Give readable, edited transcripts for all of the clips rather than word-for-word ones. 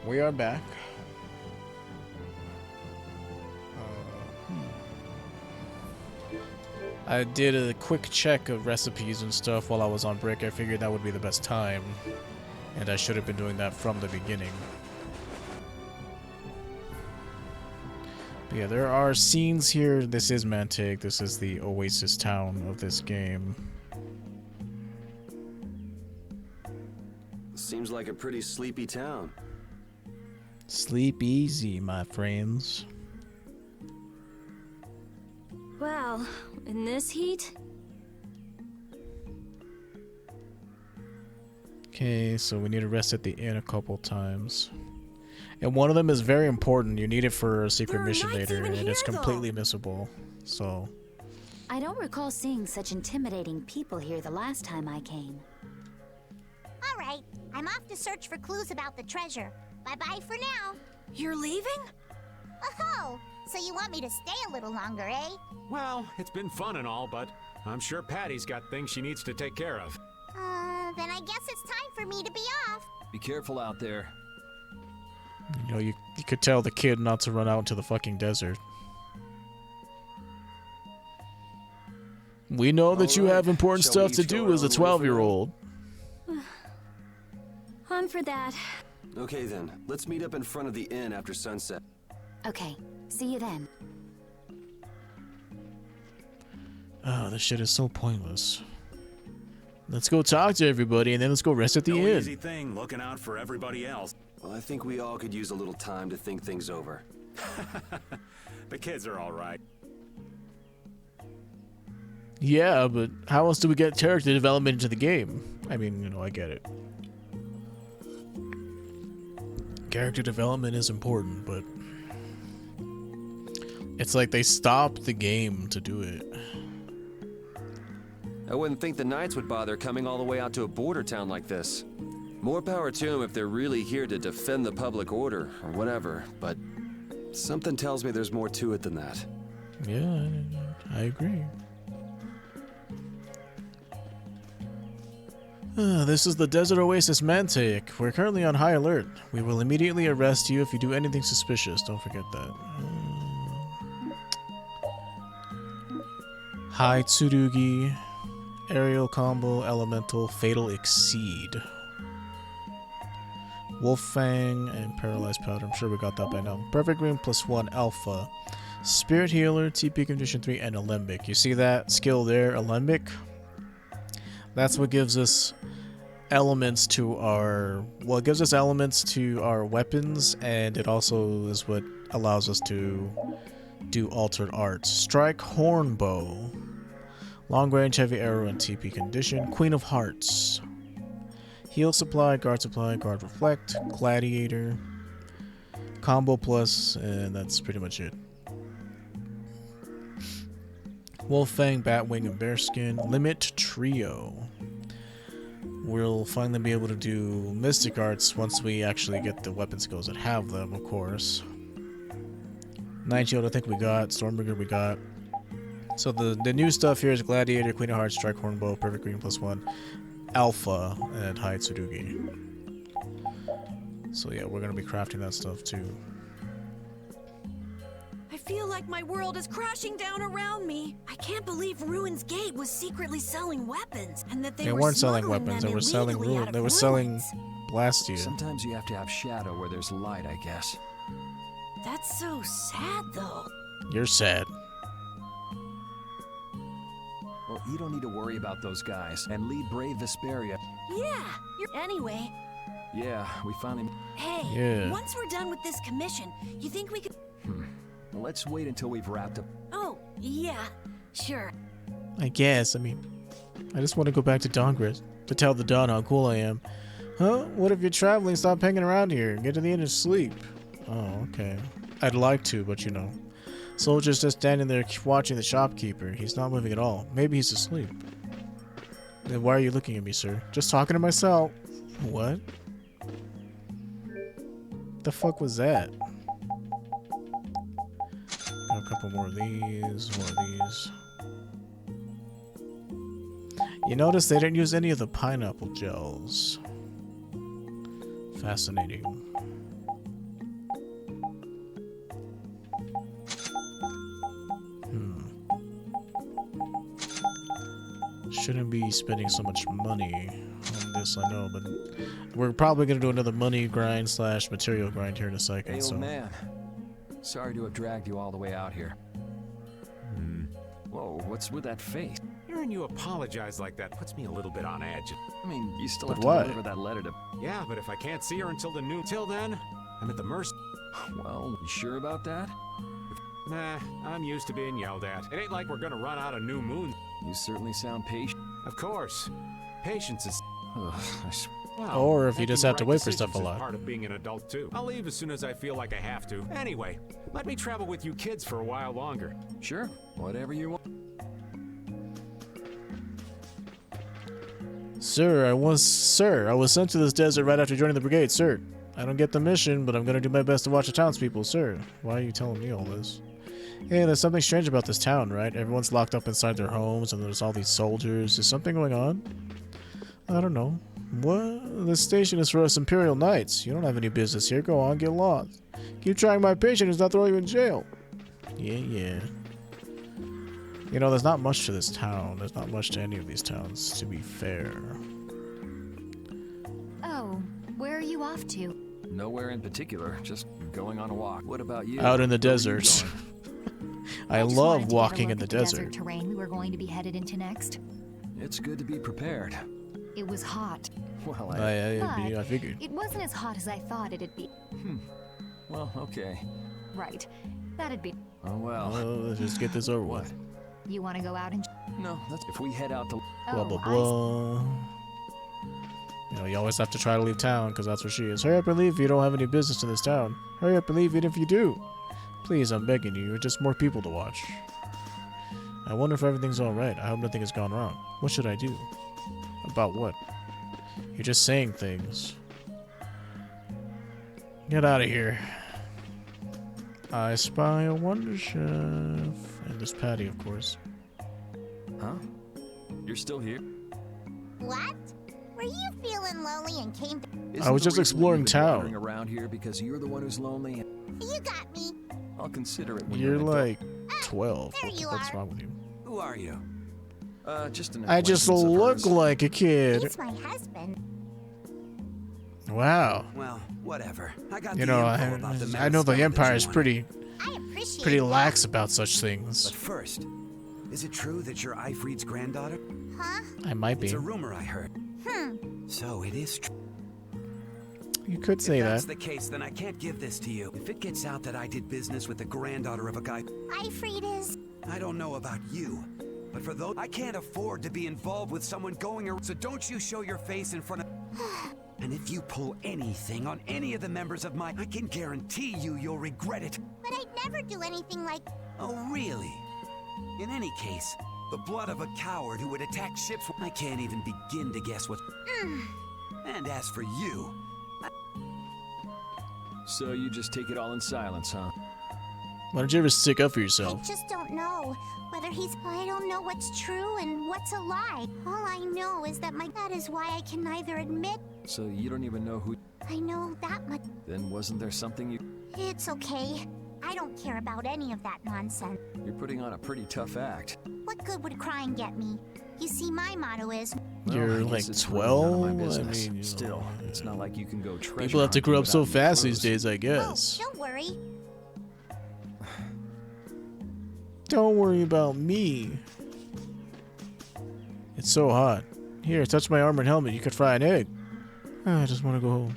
We are back. I did a quick check of recipes and stuff while I was on break. I figured that would be the best time, and I should have been doing that from the beginning. But yeah, there are scenes here. This is Mantic. This is the oasis town of this game. Seems like a pretty sleepy town. Sleep easy, my friends. Well, in this heat? Okay, so we need to rest at the inn a couple times. And one of them is very important. You need it for a secret mission later, and it's completely missable. So I don't recall seeing such intimidating people here the last time I came. All right, I'm off to search for clues about the treasure. Bye-bye for now. You're leaving? Oh, so you want me to stay a little longer, eh? Well, it's been fun and all, but I'm sure Patty's got things she needs to take care of. Then I guess it's time for me to be off. Be careful out there. you know, you could tell the kid not to run out into the fucking desert. We know that you have important stuff to do as a 12-year-old. On for that. Okay then, let's meet up in front of the inn after sunset. Okay, see you then. Oh, this shit is so pointless. Let's go talk to everybody, and then let's go rest at the No inn. easy thing looking out for everybody else. Well, I think we all could use a little time to think things over. The kids are all right. Yeah, but how else do we get character development into the game? I mean, you know, I get it. Character development is important, but it's like they stopped the game to do it. I wouldn't think the Knights would bother coming all the way out to a border town like this. More power to them if they're really here to defend the public order or whatever, but something tells me there's more to it than that. Yeah, I agree. This is the Desert Oasis Mantic. We're currently on high alert. We will immediately arrest you if you do anything suspicious. Don't forget that. High Tsurugi, Aerial Combo, Elemental, Fatal Exceed. Wolf Fang, and Paralyzed Powder. I'm sure we got that by now. Perfect Green +1 Alpha. Spirit Healer, TP Condition 3, and Alembic. You see that skill there, Alembic? That's what gives us elements to our... Well, it gives us elements to our weapons, and it also is what allows us to do altered arts. Strike Horn Bow. Long range heavy arrow and TP condition. Queen of Hearts. Heal supply, guard reflect, gladiator. Combo plus, and that's pretty much it. Wolfang, Batwing, and Bearskin. Limit Trio. We'll finally be able to do Mystic Arts once we actually get the weapon skills that have them, of course. Night Shield I think we got. Stormbringer we got. So the new stuff here is Gladiator, Queen of Hearts, Strike Hornbow, Perfect Green +1, Alpha, and High Tsurugi. So yeah, we're going to be crafting that stuff too. I feel like my world is crashing down around me. I can't believe Ruin's Gate was secretly selling weapons, and that they weren't selling smuggling weapons, them they were selling illegally out of they were selling ruins. Blastia. Sometimes you have to have shadow where there's light, I guess. That's so sad, though. You're sad. Well, you don't need to worry about those guys. And lead brave Vesperia. Yeah. Anyway. Yeah, we finally... Hey. Yeah. Once we're done with this commission, you think we could? Well, let's wait until we've wrapped up. Oh, yeah. Sure. I guess. I mean, I just want to go back to Dongris to tell the Dawn how cool I am. Huh? What if you're traveling? Stop hanging around here. Get to the inn and sleep. Oh, okay. I'd like to, but you know. Soldier's just standing there watching the shopkeeper. He's not moving at all. Maybe he's asleep. Then why are you looking at me, sir? Just talking to myself. What? The fuck was that? Got a couple more of these, more of these. You notice they didn't use any of the pineapple gels. Fascinating. Shouldn't be spending so much money on this, I know, but we're probably gonna do another money grind slash material grind here in a second. Hey, so old man. Sorry to have dragged you all the way out here. Whoa, what's with that face? Hearing you apologize like that puts me a little bit on edge. I mean, you still But have what? to deliver that letter to... Yeah, but if I can't see her until the noon, till then, I'm at the mercy. Well, you sure about that? Nah, I'm used to being yelled at. It ain't like we're gonna run out of new moon. You certainly sound patient. Of course. Patience is... Ugh, I s- Well, Or if you making just the have to right wait for stuff a decisions is lot. part of being an adult, too. I'll leave as soon as I feel like I have to. Anyway, let me travel with you kids for a while longer. Sure, whatever you want. Sir, I was sent to this desert right after joining the brigade, sir. I don't get the mission, but I'm gonna do my best to watch the townspeople, sir. Why are you telling me all this? Hey, there's something strange about this town, right? Everyone's locked up inside their homes, and there's all these soldiers. Is something going on? I don't know. What? This station is for us Imperial Knights. You don't have any business here. Go on, get lost. Keep trying my patience, not throw you in jail. Yeah. You know, there's not much to this town. There's not much to any of these towns, to be fair. Oh, where are you off to? Nowhere in particular, just going on a walk. What about you? Out in the Where are you desert. going? I just wanted love to get a walking look in the at desert. terrain we were going to be headed into next. It's good to be prepared. It was hot. Well, I figured. It wasn't as hot as I thought it'd be. well, okay. Right. That'd be. Oh, well. Let's just get this over What? with. You want to go out and? No, that's if we head out to... Blah, blah, I blah. You know, you always have to try to leave town, because that's where she is. Hurry up and leave if you don't have any business in this town. Hurry up and leave even if you do. Please, I'm begging you. You're just more people to watch. I wonder if everything's alright. I hope nothing has gone wrong. What should I do? About what? You're just saying things. Get out of here. I spy a wonder chef. And this Patty, of course. Huh? You're still here? What? Were you feeling lonely and came to... Isn't I was the just reason exploring you've been town. wandering around here because you're the one who's lonely? You got me. I'll consider it when You're an adult. like 12. there What the you fuck's are. wrong with you? Who are you? Just an I just acquaintance of look hers. like a kid. He's my husband. Wow. Well, whatever. I got You the know, info about the I know the Memento that Empire you is wanted. I appreciate pretty that. lax about such things. But first, is it true that you're Ifrid's granddaughter? Huh? I might be. It's a rumor I heard. Hmm. So it is true. You could say If that's that. the case, then I can't give this to you. If it gets out that I did business with the granddaughter of a guy, Ifrid is... I don't know about you, but for those, I can't afford to be involved with someone going around. So don't you show your face in front of... And if you pull anything on any of the members of my... I can guarantee you'll regret it. But I'd never do anything like... Oh, really? In any case, the blood of a coward who would attack ships... I can't even begin to guess what... And as for you... So you just take it all in silence, huh? Why don't you ever stick up for I yourself? just don't know whether he's... I don't know what's true and what's a lie. All I know is that That is why I can neither admit... So you don't even know who... I know that much. Then wasn't there something you... It's okay. I don't care about any of that nonsense. You're putting on a pretty tough act. What good would crying get me? You see, my motto is... Well, You're I guess like it's really none of 12? my I business. mean, you Still, know, it's not like you can go treasure People have to grow up hunting so without any fast these clothes. days, I Oh, guess. don't worry. Don't worry about me. It's so hot. Here, touch my armor and helmet. You could fry an egg. I just want to go home.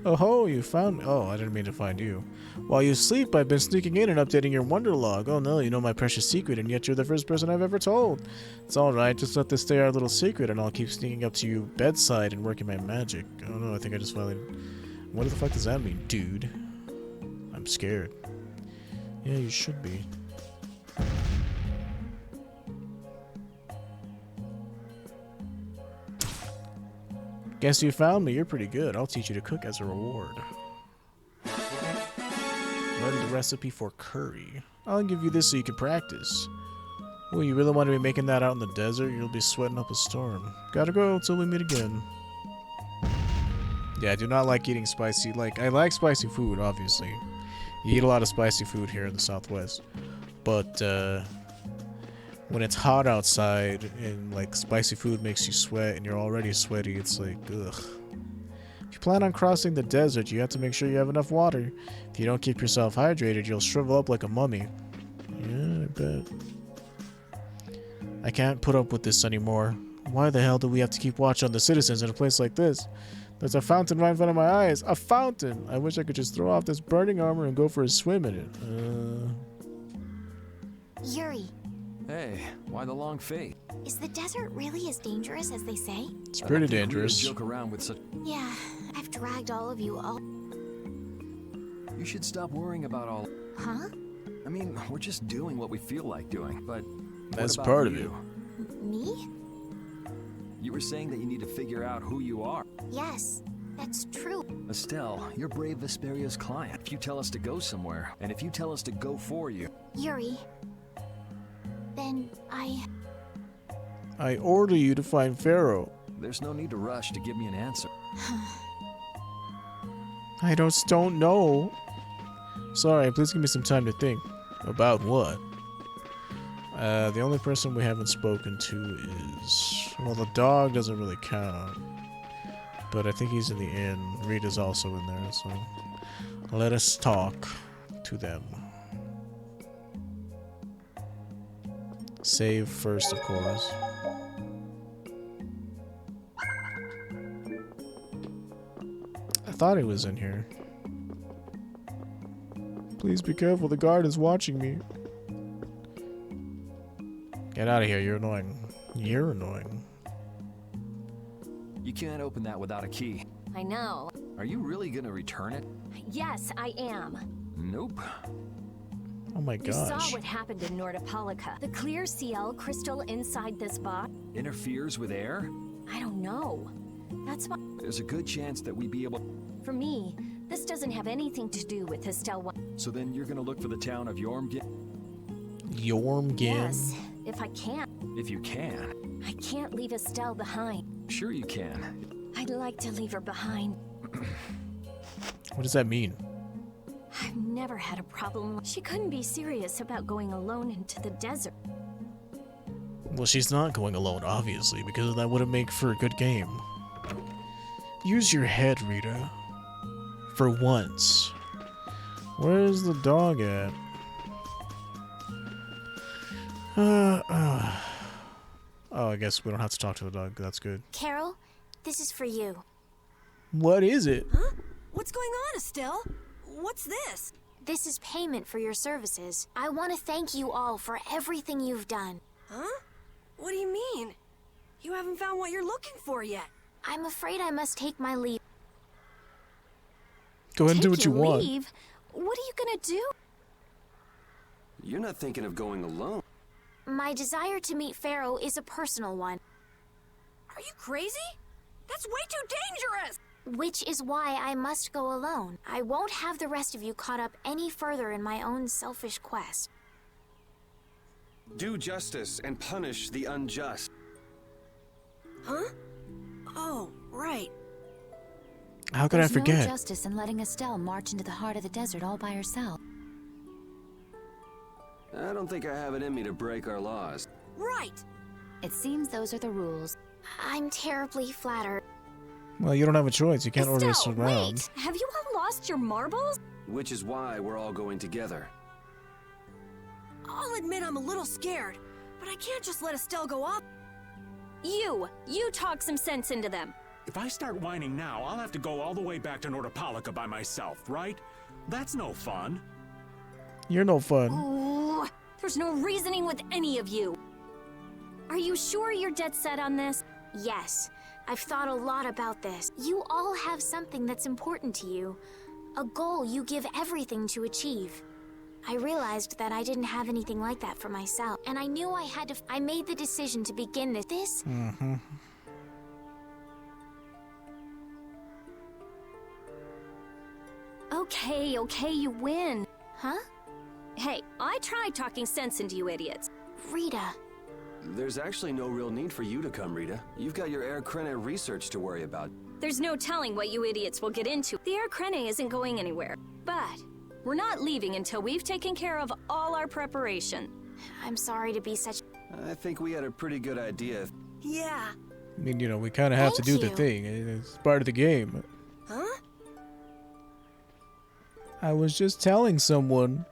Oh ho, you found me. Oh, I didn't mean to find you. While you sleep, I've been sneaking in and updating your wonder log. Oh no, you know my precious secret, and yet you're the first person I've ever told. It's alright, just let this stay our little secret, and I'll keep sneaking up to you bedside and working my magic. Oh no, I think I just finally... What the fuck does that mean, dude? I'm scared. Yeah, you should be. Guess you found me. You're pretty good. I'll teach you to cook as a reward. Learn the recipe for curry. I'll give you this so you can practice. Oh, you really want to be making that out in the desert? You'll be sweating up a storm. Gotta go till we meet again. Yeah, I do not like eating spicy. Like, I like spicy food, obviously. You eat a lot of spicy food here in the Southwest. But, when it's hot outside and like spicy food makes you sweat and you're already sweaty, it's like, ugh. If you plan on crossing the desert, you have to make sure you have enough water. If you don't keep yourself hydrated, you'll shrivel up like a mummy. Yeah, I bet. I can't put up with this anymore. Why the hell do we have to keep watch on the citizens in a place like this? There's a fountain right in front of my eyes. A fountain! I wish I could just throw off this burning armor and go for a swim in it. Yuri, Hey, why the long face? is the desert really as dangerous as they say? It's pretty I don't think we would dangerous. Joke around with such. Yeah, I've dragged all of you all. You should stop worrying about all. Huh? I mean, we're just doing what we feel like doing. But That's what about part of you? Me? You were saying that you need to figure out who you are. Yes, that's true. Estelle, you're brave Vesperia's client. If you tell us to go somewhere, and if you tell us to go for you, Yuri. Then I order you to find Pharaoh. there's no need to rush to give me an answer. I just don't know. Sorry, please give me some time to think. About what? The only person we haven't spoken to is... Well, the dog doesn't really count. But I think he's in the inn. Rita's also in there, so... Let us talk to them. Save first, of course. I thought he was in here. Please be careful, the guard is watching me. Get out of here, you're annoying. You're annoying. You can't open that without a key. I know. Are you really gonna return it? Yes, I am. Nope. Oh my You saw gosh. what happened in Nordopolica. The clear CL crystal inside this box? Interferes with air? I don't know. That's why, There's a good chance that we'd be able. for me, this doesn't have anything to do with Estelle. So then you're gonna look for the town of Yormgit? Yormgin? Yes, if I can. If you can. I can't leave Estelle behind. Sure you can. I'd like to leave her behind. What does that mean? I've never had a problem. She couldn't be serious about going alone into the desert. Well, she's not going alone, obviously, because that wouldn't make for a good game. Use your head, Rita. For once. Where's the dog at? Oh, I guess we don't have to talk to the dog. That's good. Carol, this is for you. What is it? Huh? What's going on, Estelle? What's this? This is payment for your services. I want to thank you all for everything you've done. Huh? What do you mean? You haven't found what you're looking for yet. I'm afraid I must take my leave. Go ahead and do what Take you your want. leave? What are you gonna do? You're not thinking of going alone. My desire to meet Pharaoh is a personal one, Are you crazy? That's way too dangerous! which is why I must go alone. I won't have the rest of you caught up any further in my own selfish quest. Do justice and punish the unjust. Huh? Oh, right. How could There's I forget? no justice in letting Estelle march into the heart of the desert all by herself. I don't think I have it in me to break our laws. Right! It seems those are the rules. I'm terribly flattered. Well, you don't have a choice. You can't order us Estelle, around. wait! Have you all lost your marbles? Which is why we're all going together. I'll admit I'm a little scared, but I can't just let Estelle go off. You talk some sense into them. If I start whining now, I'll have to go all the way back to Nordopolica by myself, right? That's no fun. You're no fun. Ooh, there's no reasoning with any of you. Are you sure you're dead set on this? Yes, I've thought a lot about this. You all have something that's important to you. A goal you give everything to achieve. I realized that I didn't have anything like that for myself, and I knew I had to. I made the decision to begin this. Mm-hmm. Okay, you win. Huh? Hey, I tried talking sense into you idiots. Rita. There's actually no real need for you to come, Rita. You've got your Air Krene research to worry about. There's no telling what you idiots will get into. The Air Krene isn't going anywhere. But we're not leaving until we've taken care of all our preparation. I'm sorry to be such. I think we had a pretty good idea. Yeah. I mean, you know, we kind of have to do Thank the you. thing. It's part of the game. Huh? I was just telling someone.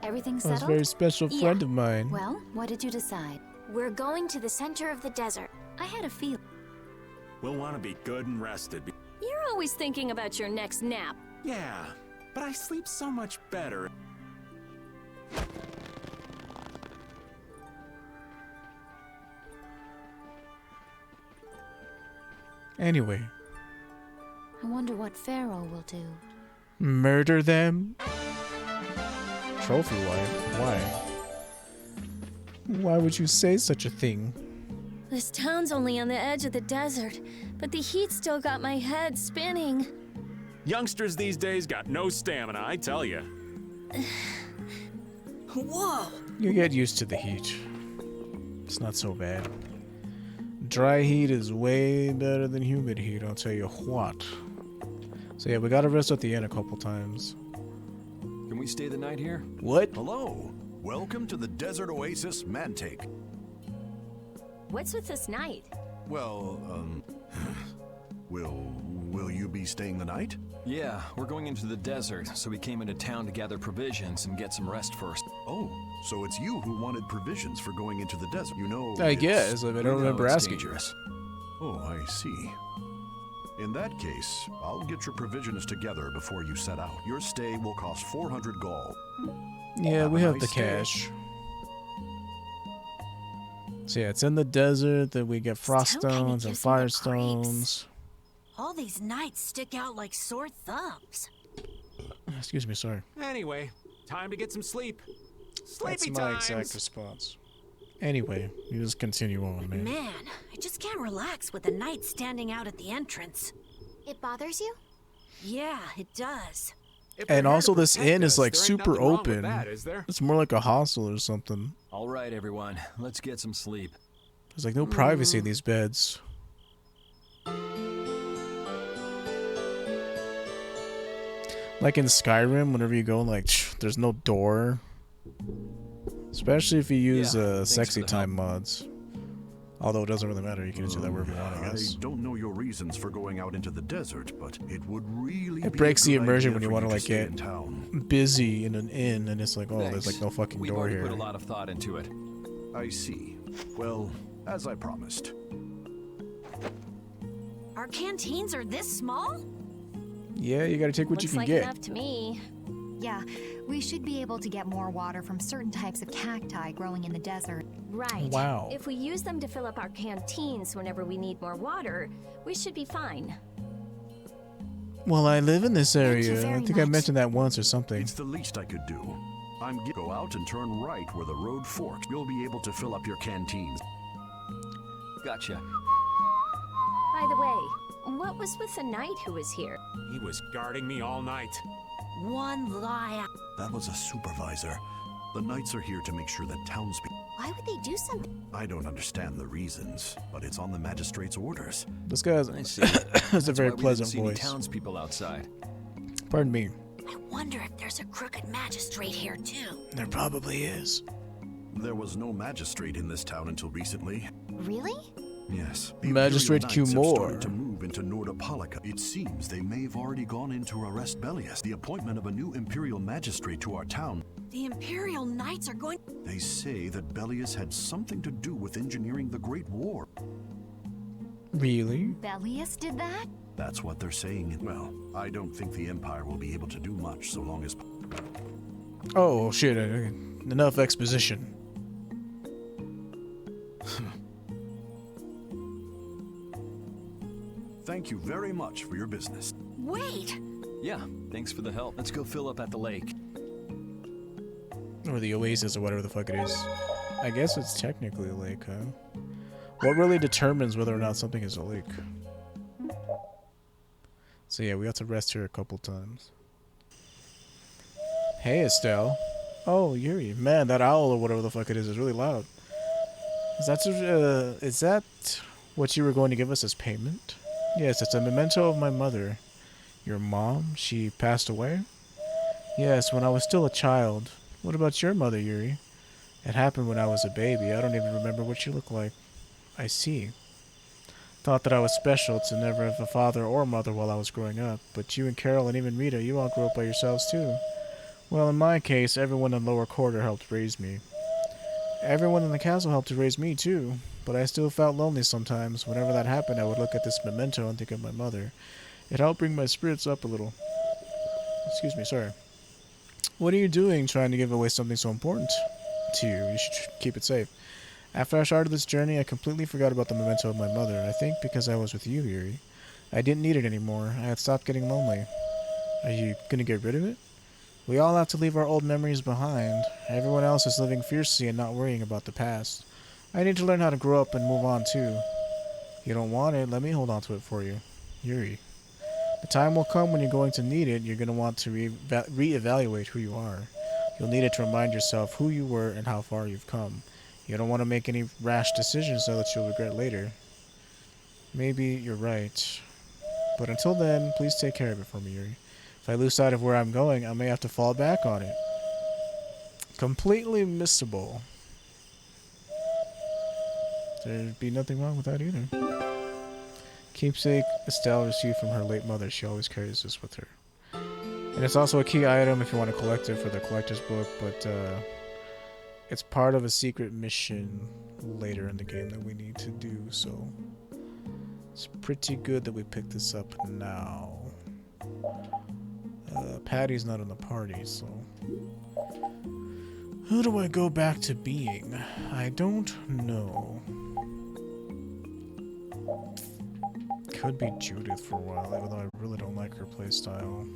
Everything A settled? very special Yeah. friend of mine. Well, what did you decide? We're going to the center of the desert. I had a feeling. We'll want to be good and rested. You're always thinking about your next nap. Yeah, but I sleep so much better. Anyway, I wonder what Pharaoh will do. murder them? Trophy wife? Why? Why would you say such a thing? This town's only on the edge of the desert, but the heat still got my head spinning. Youngsters these days got no stamina, I tell you. Whoa. You get used to the heat. It's not so bad. Dry heat is way better than humid heat, I'll tell you what. So yeah, we gotta rest at the end a couple times. Can we stay the night here? What? Hello. Welcome to the Desert Oasis Mantake. What's with this night? Well, will you be staying the night? Yeah, we're going into the desert, so we came into town to gather provisions and get some rest first. Oh, so it's you who wanted provisions for going into the desert. You know, I it's- guess. I mean, I don't remember it's asking you. dangerous. Oh, I see. In that case, I'll get your provisions together before you set out. Your stay will cost 400 gall. Yeah, Have we a have nice the day. cash. So yeah, it's in the desert that we get frost This town kinda stones and gives me the fire creeps. stones. All these nights stick out like sore thumbs. Excuse me, sorry. Anyway, time to get some sleep. That's Sleepy my times. exact response. Anyway, you just continue on, man. Man, I just can't relax with the night standing out at the entrance. It bothers you? Yeah, it does. If they're And here also to this protect inn is us, like there ain't super nothing wrong with open. that, is there? It's more like a hostel or something. All right, everyone, let's get some sleep. There's like no privacy in these beds. Like in Skyrim, whenever you go, like, there's no door. Especially if you use Yeah, thanks sexy for the time mods. Although it doesn't really matter, you can just do that wherever you want, I I guess. don't know your reasons for going out into the desert, but it would really It be breaks a the good immersion idea when you for want to like stay get in town. busy in an inn and it's like, oh, there's Thanks. like no fucking We've door already here. put a lot of thought into it. I see. Well, as I promised. Our canteens are this small? Yeah, you gotta take what Looks you can like get. enough to me. Yeah, we should be able to get more water from certain types of cacti growing in the desert. Right. Wow. If we use them to fill up our canteens whenever we need more water, we should be fine. Well, I live in this you area. I very think I much. mentioned that once or something. It's the least I could do. Go out and turn right where the road forks. You'll be able to fill up your canteens. Gotcha. By the way, what was with the knight who was here? He was guarding me all night. One lie. That was a supervisor. The knights are here to make sure that townspeople... Why would they do something? I don't understand the reasons, but it's on the magistrate's orders. This guy has I see. has a That's very why we pleasant didn't see any voice. townspeople outside. Pardon me. I wonder if there's a crooked magistrate here too. There probably is. There was no magistrate in this town until recently. Really? Yes. Magistrate Imperial Knights have Q. started Moore. to move into Nordopolica. It seems they may have already gone in to arrest Bellius. The appointment of a new Imperial magistrate to our town. The Imperial Knights are going. They say that Bellius had something to do with engineering the Great War. Really? Bellius did that? That's what they're saying. Well, I don't think the Empire will be able to do much so long as... Oh, shit. Enough exposition. Thank you very much for your business. Wait! Yeah, thanks for the help. Let's go fill up at the lake. Or the oasis or whatever the fuck it is. I guess it's technically a lake, huh? What really determines whether or not something is a lake? So yeah, we have to rest here a couple times. Hey, Estelle. Oh, Yuri. Man, that owl or whatever the fuck it is really loud. Is that what you were going to give us as payment? Yes, it's a memento of my mother. Your mom? She passed away? Yes, when I was still a child. What about your mother, Yuri? It happened when I was a baby. I don't even remember what you look like. I see. Thought that I was special to never have a father or mother while I was growing up, but you and Carol and even Rita, you all grew up by yourselves too. Well, in my case, everyone in lower quarter helped raise me. Everyone in the castle helped to raise me too, but I still felt lonely sometimes. Whenever that happened, I would look at this memento and think of my mother. It helped bring my spirits up a little. Excuse me, sorry. What are you doing trying to give away something so important to you? You should keep it safe. After I started this journey, I completely forgot about the memento of my mother. I think because I was with you, Yuri. I didn't need it anymore. I had stopped getting lonely. Are you gonna get rid of it? We all have to leave our old memories behind. Everyone else is living fiercely and not worrying about the past. I need to learn how to grow up and move on too. You don't want it, let me hold on to it for you. Yuri. The time will come when you're going to need it. You're going to want to reevaluate who you are. You'll need it to remind yourself who you were and how far you've come. You don't want to make any rash decisions though that you'll regret later. Maybe you're right. But until then, please take care of it for me, Yuri. If I lose sight of where I'm going, I may have to fall back on it. Completely missable. There'd be nothing wrong with that either. Keepsake Estelle received from her late mother. She always carries this with her. And it's also a key item if you want to collect it for the collector's book, but it's part of a secret mission later in the game that we need to do, so it's pretty good that we picked this up now. Patty's not in the party, so who do I go back to being? I don't know. Could be Judith for a while, even though I really don't like her playstyle.